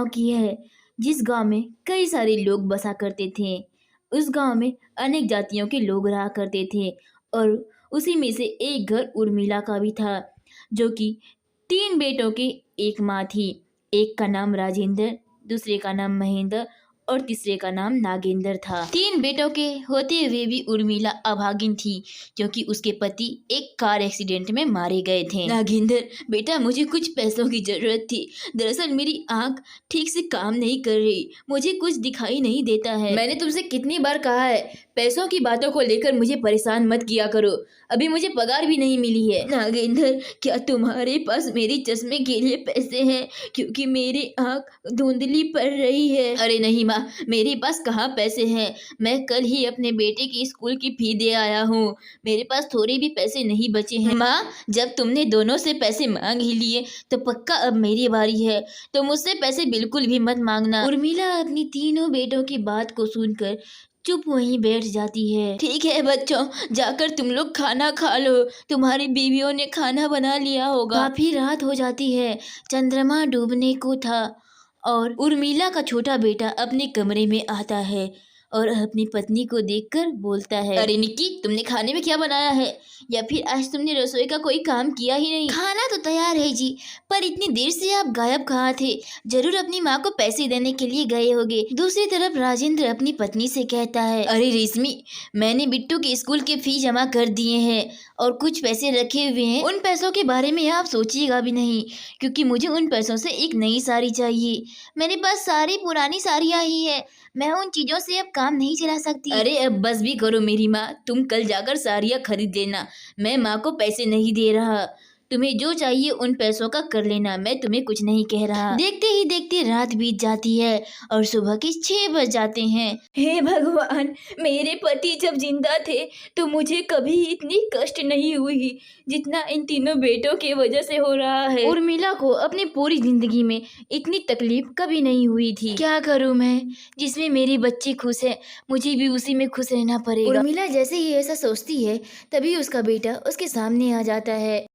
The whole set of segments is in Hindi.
की है जिस गांव में कई सारे लोग बसा करते थे। उस गांव में अनेक जातियों के लोग रहा करते थे और उसी में से एक घर उर्मिला का भी था, जो कि 3 बेटों की एक माँ थी। एक का नाम राजेंद्र, दूसरे का नाम महेंद्र और तीसरे का नाम नागेंद्र था। 3 बेटों के होते हुए भी उर्मिला अभागिन थी, क्योंकि उसके पति एक कार एक्सीडेंट में मारे गए थे। नागेंद्र बेटा, मुझे कुछ पैसों की जरूरत थी। दरअसल मेरी आंख ठीक से काम नहीं कर रही, मुझे कुछ दिखाई नहीं देता है। मैंने तुमसे कितनी बार कहा है, पैसों की बातों को लेकर मुझे परेशान मत किया करो। अभी मुझे पगार भी नहीं मिली है। नागेंद्र, क्या तुम्हारे पास मेरी चश्मे के लिए पैसे हैं? क्योंकि मेरी आंख धुंधली पड़ रही है। अरे नहीं माँ, मेरे पास कहाँ पैसे हैं। मैं कल ही अपने बेटे की स्कूल की फी दे आया हूँ, मेरे पास थोड़े भी पैसे नहीं बचे हैं। माँ, जब तुमने दोनों से पैसे मांग ही लिए तो पक्का अब मेरी बारी है, तो मुझसे पैसे बिल्कुल भी मत मांगना। उर्मिला अपनी तीनों बेटों की बात को सुनकर चुप वहीं बैठ जाती है। ठीक है बच्चों, जाकर तुम लोग खाना खा लो, तुम्हारी बीवियों ने खाना बना लिया होगा। काफी रात हो जाती है, चंद्रमा डूबने को था और उर्मिला का छोटा बेटा अपने कमरे में आता है और अपनी पत्नी को देखकर बोलता है, अरे निक्की, तुमने खाने में क्या बनाया है? या फिर आज तुमने रसोई का कोई काम किया ही नहीं? खाना तो तैयार है जी, पर इतनी देर से आप गायब कहाँ थे? जरूर अपनी माँ को पैसे देने के लिए गए होंगे। दूसरी तरफ राजेंद्र अपनी पत्नी से कहता है, अरे रेशमी, मैंने बिट्टू के स्कूल के फी जमा कर दिए हैं और कुछ पैसे रखे हुए हैं। उन पैसों के बारे में आप सोचिएगा भी नहीं, क्योंकि मुझे उन पैसों से एक नई साड़ी चाहिए। मेरे पास सारी पुरानी साड़ियाँ ही है, मैं उन चीजों से अब काम नहीं चला सकती। अरे अब बस भी करो मेरी माँ, तुम कल जाकर साड़ियाँ खरीद लेना। मैं माँ को पैसे नहीं दे रहा, तुम्हें जो चाहिए उन पैसों का कर लेना, मैं तुम्हें कुछ नहीं कह रहा। देखते ही देखते रात बीत जाती है और सुबह के 6 बज जाते हैं। हे भगवान, मेरे पति जब जिंदा थे तो मुझे कभी इतनी कष्ट नहीं हुई जितना इन तीनों बेटों की वजह से हो रहा है। उर्मिला को अपनी पूरी जिंदगी में इतनी तकलीफ कभी नहीं हुई थी। क्या करूं मैं, जिसमें मेरी बच्ची खुश है मुझे भी उसी में खुश रहना पड़ेगा। उर्मिला जैसे ही ऐसा सोचती है तभी उसका बेटा उसके सामने आ जाता है।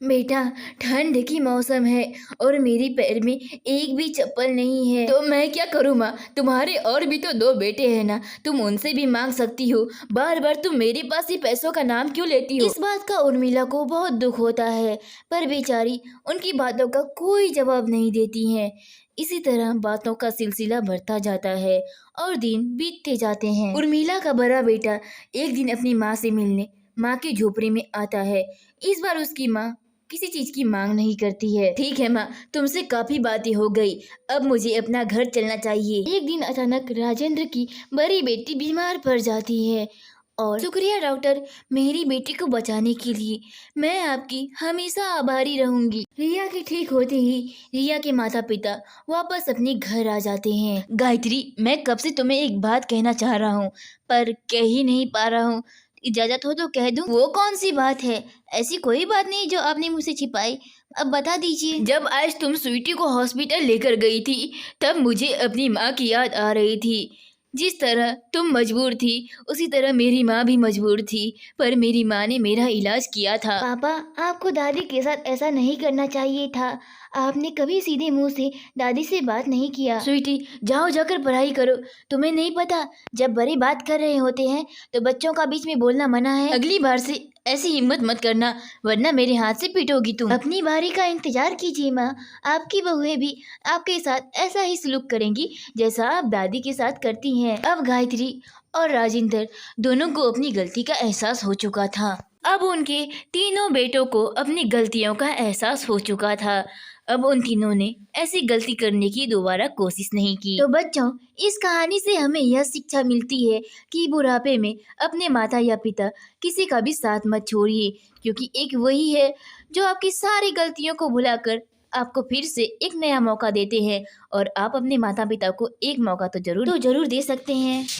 बेटा, ठंड की मौसम है और मेरे पैर में एक भी चप्पल नहीं है, तो मैं क्या करूँ माँ? तुम्हारे और भी तो 2 बेटे हैं ना, तुम उनसे भी मांग सकती हो। बार बार तुम मेरे पास ही पैसों का नाम क्यों लेती हो? इस बात का उर्मिला को बहुत दुख होता है, पर बेचारी उनकी बातों का कोई जवाब नहीं देती है। इसी तरह बातों का सिलसिला बढ़ता जाता है और दिन बीतते जाते हैं। उर्मिला का बड़ा बेटा एक दिन अपनी माँ से मिलने माँ की झोपड़ी में आता है। इस बार उसकी माँ किसी चीज की मांग नहीं करती है। ठीक है माँ, तुमसे काफी बातें हो गई, अब मुझे अपना घर चलना चाहिए। एक दिन अचानक राजेंद्र की बड़ी बेटी बीमार पड़ जाती है और शुक्रिया डॉक्टर, मेरी बेटी को बचाने के लिए मैं आपकी हमेशा आभारी रहूंगी। रिया के ठीक होते ही रिया के माता पिता वापस अपने घर आ जाते हैं। गायत्री, मैं कब से तुम्हें एक बात कहना चाह रहा हूँ पर कह ही नहीं पा रहा हूँ, इजाजत हो तो कह दूं? वो कौन सी बात है? ऐसी कोई बात नहीं जो आपने मुझसे छिपाई, अब बता दीजिए। जब आज तुम स्वीटी को हॉस्पिटल लेकर गई थी तब मुझे अपनी माँ की याद आ रही थी। जिस तरह तुम मजबूर थी उसी तरह मेरी माँ भी मजबूर थी, पर मेरी माँ ने मेरा इलाज किया था। पापा, आपको दादी के साथ ऐसा नहीं करना चाहिए था, आपने कभी सीधे मुंह से दादी से बात नहीं किया। स्वीटी, जाओ जाकर पढ़ाई करो, तुम्हें नहीं पता जब बड़े बात कर रहे होते हैं तो बच्चों का बीच में बोलना मना है। अगली बार से ऐसी हिम्मत मत करना वरना मेरे हाथ से पीटोगी तुम। अपनी बारी का इंतजार कीजिए माँ, आपकी बहुएं भी आपके साथ ऐसा ही सलूक करेंगी जैसा आप दादी के साथ करती हैं। अब गायत्री और राजेंद्र दोनों को अपनी गलती का एहसास हो चुका था। अब उनके तीनों बेटों को अपनी गलतियों का एहसास हो चुका था। अब उन तीनों ने ऐसी गलती करने की दोबारा कोशिश नहीं की। तो बच्चों, इस कहानी से हमें यह शिक्षा मिलती है कि बुढ़ापे में अपने माता या पिता किसी का भी साथ मत छोड़िए, क्योंकि एक वही है जो आपकी सारी गलतियों को भुलाकर आपको फिर से एक नया मौका देते हैं और आप अपने माता पिता को एक मौका तो जरूर दे सकते हैं।